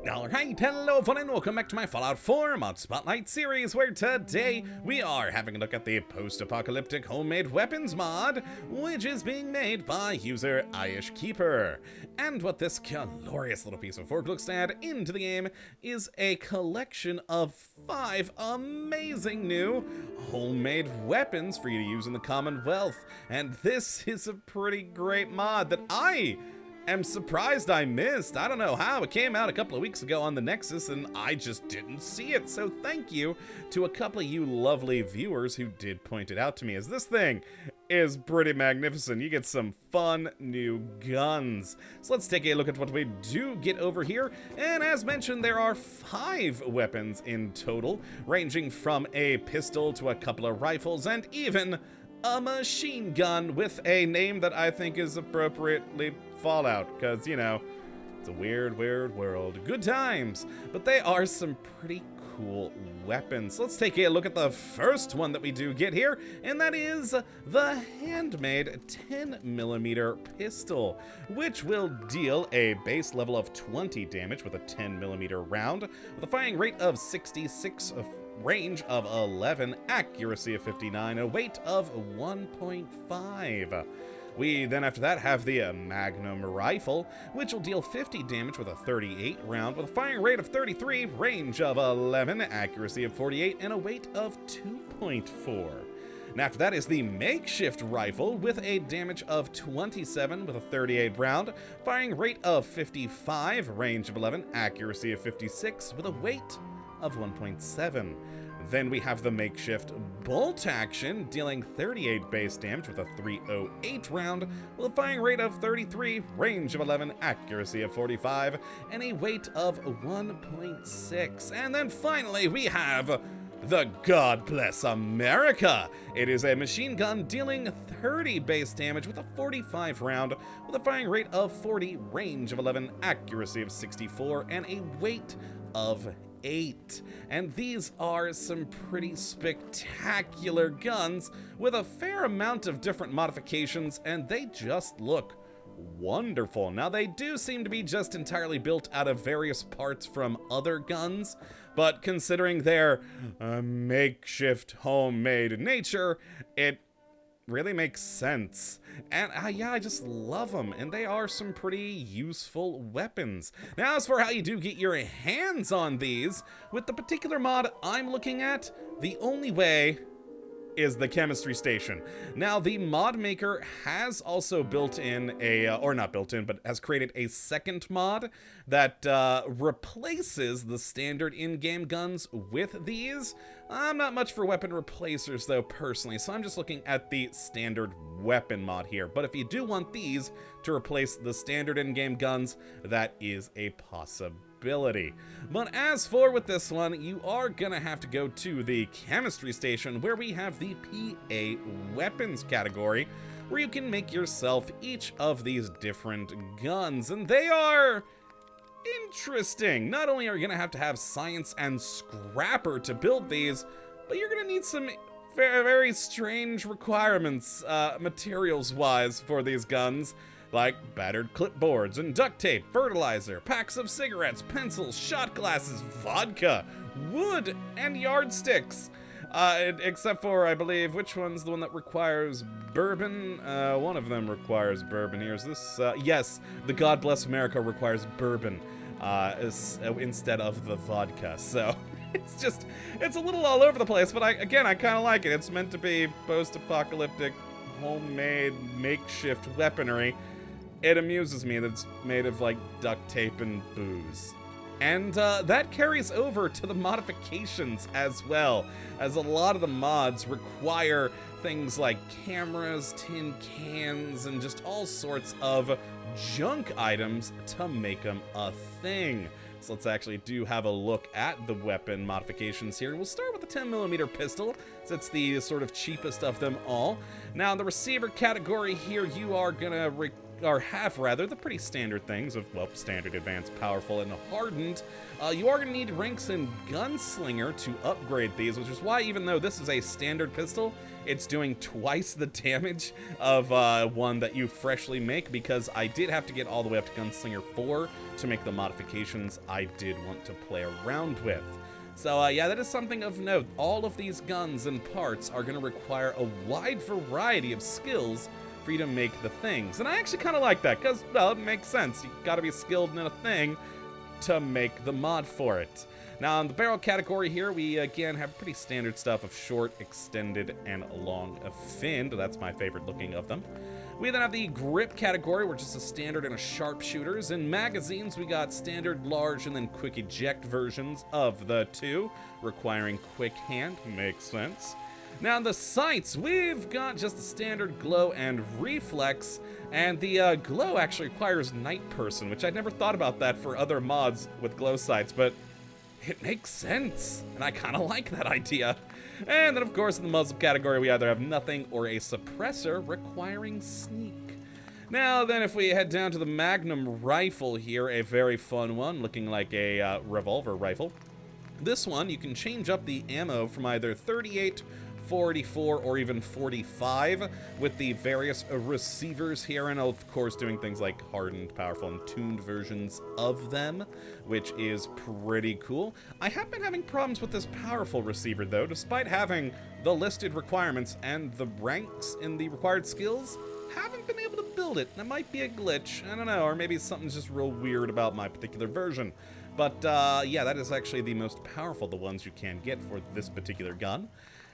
Alright, hello everyone and welcome back to my Fallout 4 Mod Spotlight series, where today we are having a look at the Post-Apocalyptic Homemade Weapons mod, which is being made by user Aish Keeper. And what this glorious little piece of work looks to add into the game is a collection of 5 amazing new homemade weapons for you to use in the Commonwealth. And this is a pretty great mod that I am surprised I missed. I don't know how. It came out a couple of weeks ago on the Nexus and I just didn't see it. So thank you to a couple of you lovely viewers who did point it out to me, as this thing is pretty magnificent. You get some fun new guns. So let's take a look at what we do get over here. And as mentioned, there are 5 weapons in total, ranging from a pistol to a couple of rifles and even a machine gun with a name that I think is appropriately Fallout, because, you know, it's a weird, weird world. Good times. But they are some pretty cool weapons. Let's take a look at the first one that we do get here, and that is the handmade 10mm pistol, which will deal a base level of 20 damage with a 10mm round, with a firing rate of 66, range of 11, accuracy of 59, a weight of 1.5. We then after that have the Magnum rifle, which will deal 50 damage with a 38 round, with a firing rate of 33, range of 11, accuracy of 48, and a weight of 2.4. And after that is the makeshift rifle with a damage of 27 with a 38 round, firing rate of 55, range of 11, accuracy of 56, with a weight of 1.7. Then we have the makeshift bolt action, dealing 38 base damage with a 308 round, with a firing rate of 33, range of 11, accuracy of 45, and a weight of 1.6. And then finally we have the God Bless America. It is a machine gun dealing 30 base damage with a 45 round, with a firing rate of 40, range of 11, accuracy of 64, and a weight of 8. And these are some pretty spectacular guns with a fair amount of different modifications, and they just look wonderful. Now, they do seem to be just entirely built out of various parts from other guns, but considering their makeshift homemade nature, it really makes sense. And yeah, I just love them, and they are some pretty useful weapons. Now, as for how you do get your hands on these, with the particular mod I'm looking at, the only way is the chemistry station. Now, the mod maker has also built in a, or not built in, but has created a second mod that replaces the standard in-game guns with these. I'm not much for weapon replacers though, personally, so I'm just looking at the standard weapon mod here. But if you do want these to replace the standard in-game guns, that is a possibility. But as for with this one, you are gonna have to go to the chemistry station, where we have the PA weapons category, where you can make yourself each of these different guns, and they are interesting. Not only are you gonna have to have science and scrapper to build these, but you're gonna need some very strange requirements materials wise for these guns, like battered clipboards and duct tape, fertilizer, packs of cigarettes, pencils, shot glasses, vodka, wood, and yardsticks. Except for, I believe, which one's the one that requires bourbon? One of them requires bourbon here. Is this, yes, the God Bless America requires bourbon, instead of the vodka. So, it's a little all over the place, but I kind of like it. It's meant to be post-apocalyptic, homemade, makeshift weaponry. It amuses me that it's made of, like, duct tape and booze. And that carries over to the modifications as well, as a lot of the mods require things like cameras, tin cans, and just all sorts of junk items to make them a thing. So let's actually have a look at the weapon modifications here. We'll start with the 10mm pistol, since it's the sort of cheapest of them all. Now, in the receiver category here, you are gonna or have rather, the pretty standard things of, well, standard, advanced, powerful, and hardened. You are going to need ranks in Gunslinger to upgrade these, which is why, even though this is a standard pistol, it's doing twice the damage of one that you freshly make, because I did have to get all the way up to Gunslinger 4 to make the modifications I did want to play around with. So yeah, that is something of note. All of these guns and parts are going to require a wide variety of skills for you to make the things. And I actually kind of like that, because, well, it makes sense. You got to be skilled in a thing to make the mod for it. Now, in the barrel category here, we again have pretty standard stuff of short, extended, and long finned. That's my favorite looking of them. We then have the grip category, which is a standard and a sharpshooters. In magazines, we got standard, large, and then quick eject versions of the two, requiring quick hand. Makes sense. Now, in the sights, we've got just the standard glow and reflex, and the glow actually requires night person, which I'd never thought about that for other mods with glow sights, but it makes sense, and I kind of like that idea. And then, of course, in the muzzle category, we either have nothing or a suppressor requiring sneak. Now, then, if we head down to the Magnum rifle here, a very fun one, looking like a revolver rifle. This one, you can change up the ammo from either 38, 44, or even 45 with the various receivers here, and of course doing things like hardened, powerful, and tuned versions of them, which is pretty cool. I have been having problems with this powerful receiver though, despite having the listed requirements and the ranks in the required skills. Haven't been able to build it. That might be a glitch, I don't know, or maybe something's just real weird about my particular version. But yeah, that is actually the most powerful, the ones you can get for this particular gun.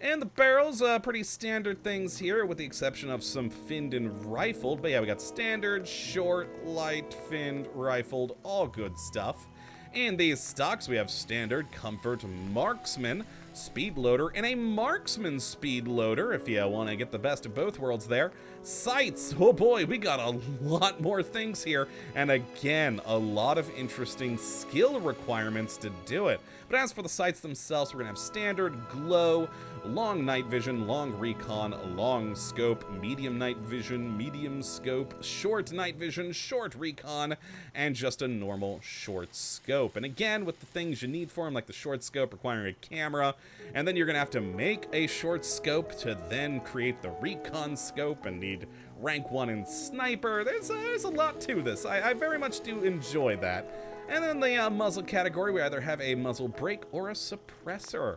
And the barrels, pretty standard things here, with the exception of some finned and rifled. But yeah, we got standard, short, light, finned, rifled, all good stuff. And these stocks, we have standard, comfort, marksman, speed loader, and a marksman speed loader, if you want to get the best of both worlds there. Sights, oh boy, we got a lot more things here, and again, a lot of interesting skill requirements to do it. But as for the sights themselves, we're going to have standard, glow, long night vision, long recon, long scope, medium night vision, medium scope, short night vision, short recon, and just a normal short scope. And again, with the things you need for them, like the short scope requiring a camera, and then you're going to have to make a short scope to then create the recon scope and need rank 1 in sniper. There's a lot to this. I very much do enjoy that. And then the muzzle category, we either have a muzzle brake or a suppressor.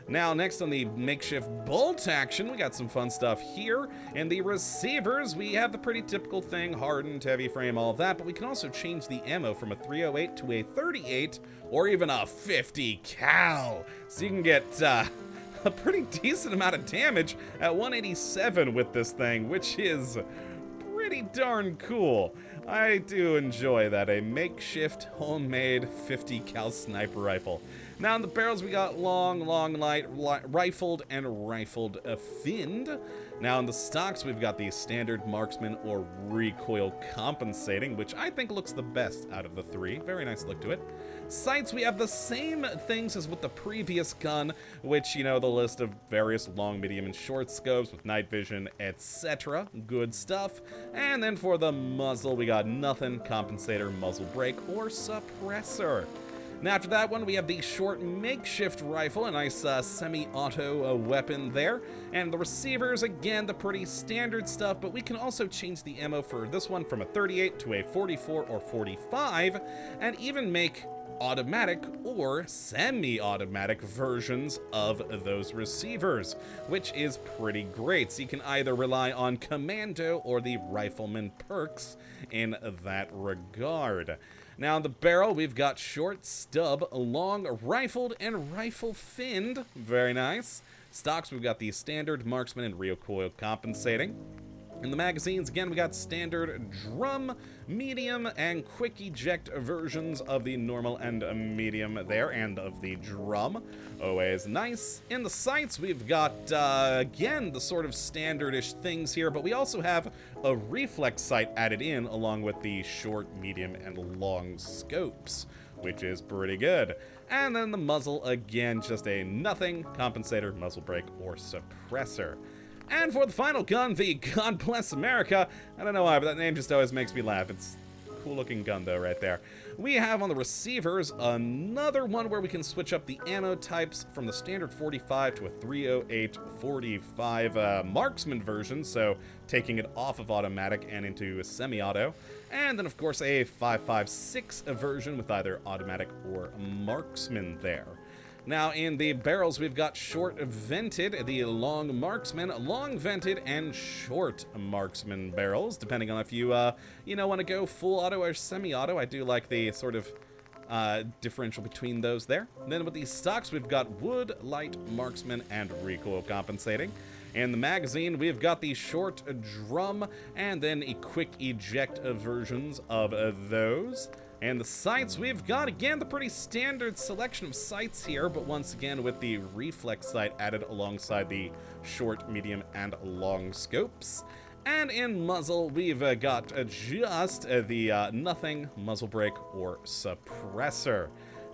Now, next on the makeshift bolt action, we got some fun stuff here. In the receivers, we have the pretty typical thing, hardened, heavy frame, all of that, but we can also change the ammo from a 308 to a 38, or even a 50 cal. So you can get a pretty decent amount of damage at 187 with this thing, which is pretty darn cool. I do enjoy that, a makeshift homemade 50 cal sniper rifle. Now in the barrels, we got long, light, rifled, and rifled finned. Now in the stocks, we've got the standard marksman or recoil compensating, which I think looks the best out of the three. Very nice look to it. Sights, we have the same things as with the previous gun, which, you know, the list of various long, medium, and short scopes with night vision, etc. Good stuff. And then for the muzzle, we got nothing, compensator, muzzle brake, or suppressor. Now after that one, we have the short makeshift rifle, a nice semi-auto weapon there. And the receivers, again, the pretty standard stuff, but we can also change the ammo for this one from a 38 to a 44 or 45, and even make automatic or semi-automatic versions of those receivers, which is pretty great. So you can either rely on commando or the rifleman perks in that regard. Now in the barrel, we've got short, stub, long, rifled, and rifle finned. Very nice. Stocks, we've got the standard, marksman, and recoil compensating. In the magazines, again, we got standard, drum, medium, and quick eject versions of the normal and medium there, and of the drum. Always nice. In the sights, we've got, again, the sort of standardish things here, but we also have a reflex sight added in along with the short, medium, and long scopes, which is pretty good. And then the muzzle, again, just a nothing, compensator, muzzle brake, or suppressor. And for the final gun, the God Bless America. I don't know why, but that name just always makes me laugh. It's a cool looking gun though right there. We have on the receivers another one where we can switch up the ammo types from the standard 45 to a 308 45 marksman version, so taking it off of automatic and into a semi-auto. And then of course a 5.56 version with either automatic or marksman there. Now, in the barrels, we've got short vented, the long marksman, long vented, and short marksman barrels, depending on if you, want to go full auto or semi-auto. I do like the sort of differential between those there. And then with these stocks, we've got wood, light, marksman, and recoil compensating. In the magazine, we've got the short drum, and then a quick eject versions of those. And the sights, we've got, again, the pretty standard selection of sights here, but once again with the reflex sight added alongside the short, medium, and long scopes. And in muzzle, we've got just the nothing muzzle brake or suppressor.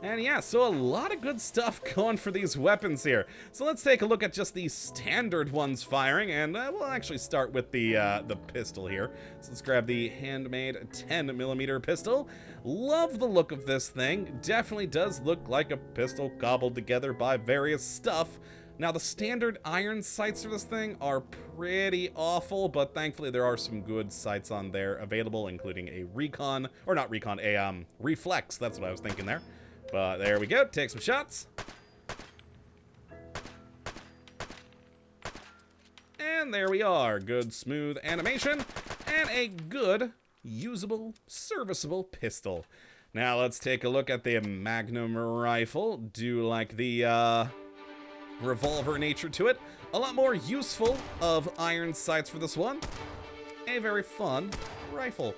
And yeah, so a lot of good stuff going for these weapons here. So let's take a look at just the standard ones firing, and we'll actually start with the pistol here. So let's grab the handmade 10mm pistol. Love the look of this thing. Definitely does look like a pistol cobbled together by various stuff. Now, the standard iron sights for this thing are pretty awful, but thankfully there are some good sights on there available, including a recon, or not recon, a reflex. That's what I was thinking there. But there we go, take some shots. And there we are, good smooth animation, and a good, usable, serviceable pistol. Now let's take a look at the Magnum rifle. Do like the revolver nature to it. A lot more useful of iron sights for this one. A very fun rifle.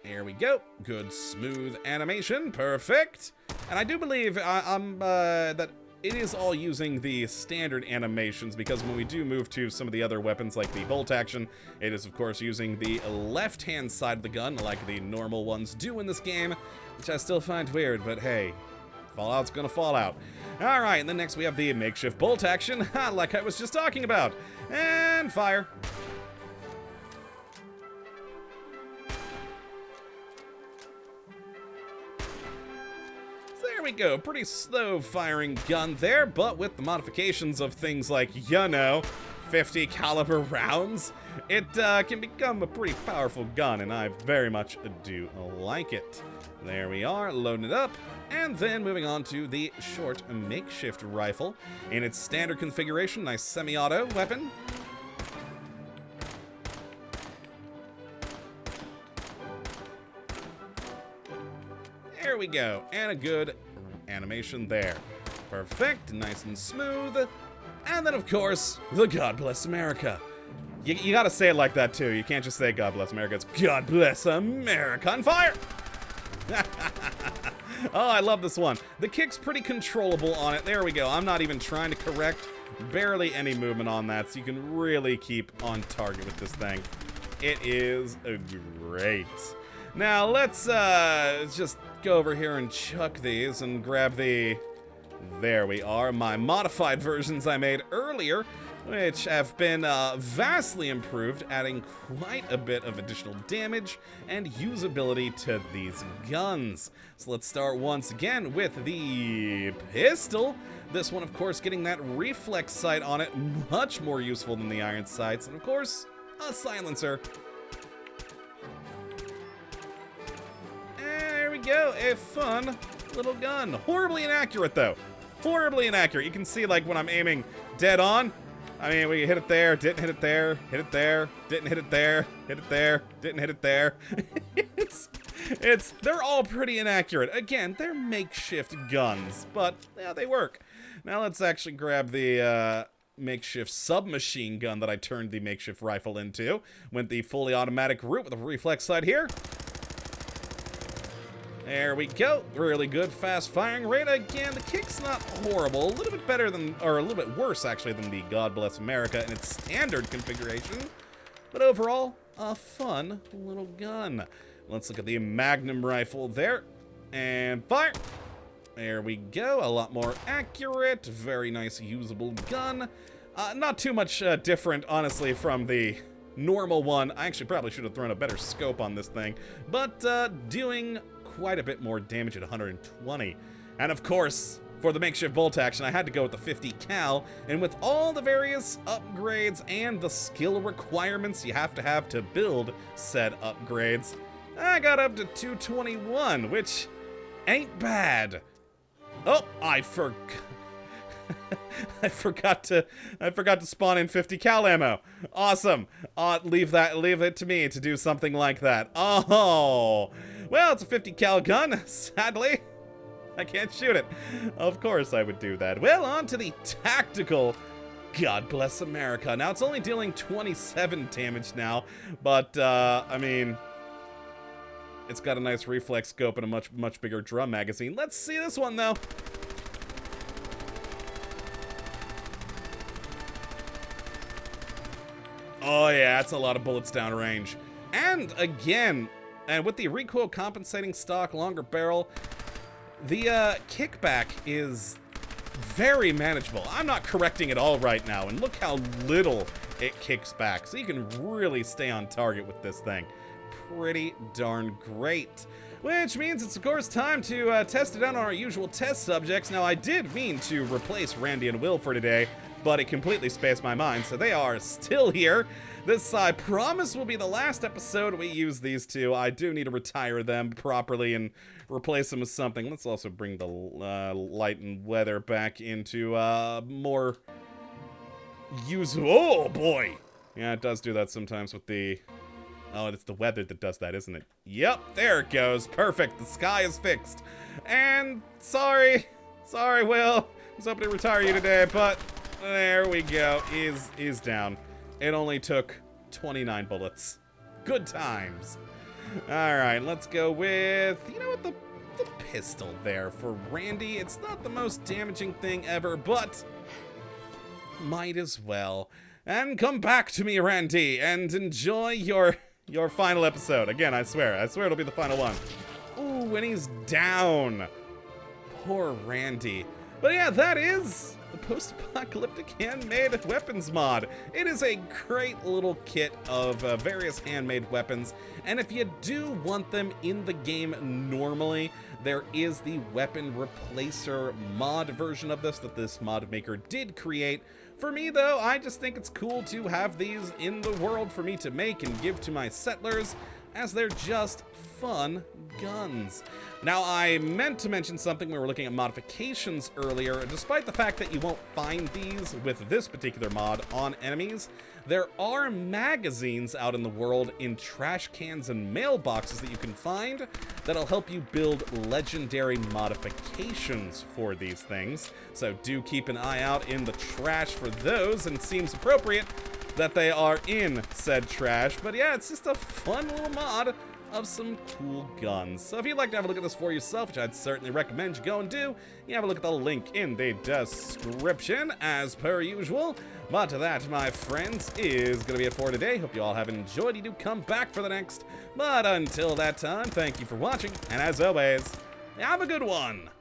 There we go. Good smooth animation. Perfect. And I do believe that it is all using the standard animations, because when we do move to some of the other weapons like the bolt action, it is of course using the left-hand side of the gun like the normal ones do in this game, which I still find weird, but hey, Fallout's gonna fall out. Alright, and then next we have the makeshift bolt action, like I was just talking about. And fire. There we go, pretty slow firing gun there, but with the modifications of things like, 50 caliber rounds, it can become a pretty powerful gun, and I very much do like it. There we are, loading it up, and then moving on to the short makeshift rifle. In its standard configuration, nice semi-auto weapon. There we go, and a good animation there. Perfect, nice and smooth. And then, of course, the God Bless America. You gotta say it like that, too. You can't just say God Bless America. It's God Bless America on fire! Oh, I love this one. The kick's pretty controllable on it. There we go. I'm not even trying to correct. Barely any movement on that, so you can really keep on target with this thing. It is great. Now, let's just go over here and chuck these and grab the... There we are, my modified versions I made earlier, which have been vastly improved, adding quite a bit of additional damage and usability to these guns. So let's start once again with the pistol. This one, of course, getting that reflex sight on it, much more useful than the iron sights, and of course, a silencer. There we go, a fun little gun. Horribly inaccurate, though. Horribly inaccurate. You can see, like, when I'm aiming dead on, I mean, we hit it there, didn't hit it there, hit it there, didn't hit it there, hit it there, didn't hit it there. They're all pretty inaccurate. Again, they're makeshift guns, but, yeah, they work. Now let's actually grab the, makeshift submachine gun that I turned the makeshift rifle into. Went the fully automatic route with a reflex sight here. There we go. Really good fast firing rate. Again, the kick's not horrible. A little bit better than, or a little bit worse actually than the God Bless America in its standard configuration. But overall, a fun little gun. Let's look at the Magnum rifle there. And fire. There we go. A lot more accurate. Very nice usable gun. Not too much different, honestly, from the normal one. I actually probably should have thrown a better scope on this thing. But doing quite a bit more damage at 120. And of course, for the makeshift bolt action, I had to go with the 50 cal. And with all the various upgrades and the skill requirements you have to build said upgrades, I got up to 221, which ain't bad. Oh, I forgot to spawn in 50 cal ammo. Awesome. Leave it to me to do something like that. Oh, well, it's a 50 cal gun. Sadly, I can't shoot it. Of course I would do that. Well, on to the tactical. God bless America. Now it's only dealing 27 damage now, but I mean, it's got a nice reflex scope and a much bigger drum magazine. Let's see this one though. Oh yeah, that's a lot of bullets downrange. And again, and with the recoil compensating stock longer barrel, the kickback is very manageable. I'm not correcting it all right now, and look how little it kicks back. So you can really stay on target with this thing. Pretty darn great. Which means it's of course time to test it out on our usual test subjects. Now I did mean to replace Randy and Will for today, but it completely spaced my mind, so they are still here. This, I promise, will be the last episode we use these two. I do need to retire them properly and replace them with something. Let's also bring the light and weather back into more usable. Oh, boy! Yeah, it does do that sometimes with the... Oh, it's the weather that does that, isn't it? Yep, there it goes. Perfect. The sky is fixed. And sorry, Will. I was hoping to retire you today, but there we go. Is down. It only took 29 bullets. Good times. All right, let's go with, you know what, the pistol there for Randy. It's not the most damaging thing ever, but might as well. And come back to me, Randy, and enjoy your final episode. Again, I swear it'll be the final one. Ooh, and he's down. Poor Randy. But yeah, that is the Post-Apocalyptic Handmade Weapons mod. It is a great little kit of various handmade weapons, and if you do want them in the game normally, there is the weapon replacer mod version of this that this mod maker did create. For me, though, I just think it's cool to have these in the world for me to make and give to my settlers, as they're just fun guns. Now, I meant to mention something when we were looking at modifications earlier. Despite the fact that you won't find these with this particular mod on enemies, there are magazines out in the world in trash cans and mailboxes that you can find that'll help you build legendary modifications for these things. So do keep an eye out in the trash for those, and it seems appropriate that they are in said trash. But yeah, it's just a fun little mod of some cool guns. So if you'd like to have a look at this for yourself, which I'd certainly recommend you go and do, you have a look at the link in the description as per usual. But that, my friends, is going to be it for today. Hope you all have enjoyed. You do come back for the next. But until that time, thank you for watching, and as always, have a good one.